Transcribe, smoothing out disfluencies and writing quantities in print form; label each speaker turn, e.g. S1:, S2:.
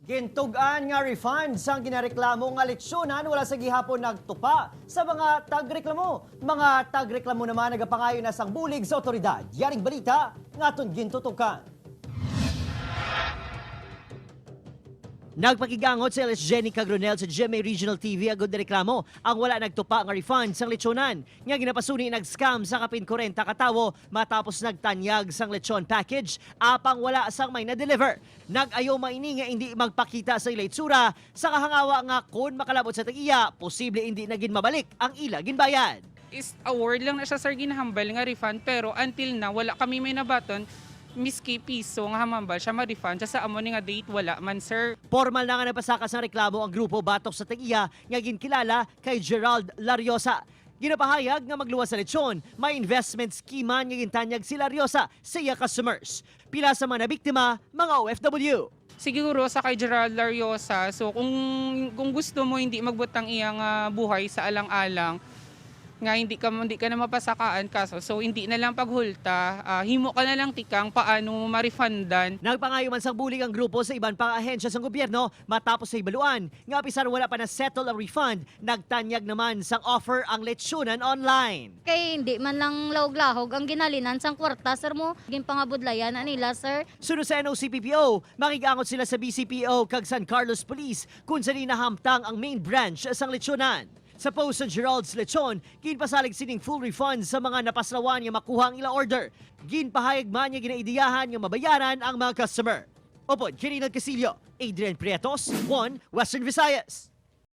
S1: Gintugan nga refunds ang ginareklamo nga leksyonan wala sa gihapon nagtupa sa mga tagreklamo. Mga tagreklamo naman nagapangayo na sang bulig sa otoridad. Yaring balita ngaton gintutukan. Nagpakigangot si Ls. Jenny Cagronel sa GMA Regional TV agad na reklamo ang wala nagtupa nga refund sang lechonan. Nga ginapasuni nag-scam sa kapin 40 katawo matapos nagtanyag sang lechon package apang wala sang may na-deliver. Nag-ayaw maini nga hindi magpakita sa ila itsura sa kahangawa nga kung makalabot sa tag-iya, posible hindi naging mabalik ang ila ginbayad.
S2: Is award lang na siya sir ginahambal nga refund pero until na wala kami may nabaton miski piso nga hamambal siya ma-refund siya sa amo ni nga date wala man sir.
S1: Formal na nga napasakas ng reklamo ang grupo batok sa tag-iya nga ginkilala kay Gerald Lariosa. Ginapahayag nga magluwas sa lechon, may investment scheme nga gintanyag si Lariosa sa iya customers. Pila sa mga nabiktima, mga OFW.
S2: Siguro sa kay Gerald Lariosa, so kung gusto mo hindi magbutang iyang buhay sa alang-alang, nga hindi ka na mapasakaan kaso so hindi na lang paghulta himo ka na lang tikang paano ma-refundan.
S1: Nagpangayo man sang bulig ang grupo sa iban pang ahensya sa gobyerno matapos sa ibaluan nga pisar wala pa na settle ang refund nagtanyag naman sang offer ang lechonan online.
S3: Kay hindi man lang lahog-lahog ang ginalinan sang kwarta sir mo ginpangabudlayan nila sir.
S1: Sunod sa NOCPPO, makigangot sila sa BCPO kag San Carlos Police kung saan nahamtang ang main branch sang lechonan. Sa post sa Gerald's Lechon, ginpasalig sining full refund sa mga napaslawan nga makuha ang ila order. Ginpahayag man nga ginaidiyahan nga mabayaran ang mga customer. Opod, Kirinal Casillo, Adrian Prietos, 1 Western Visayas.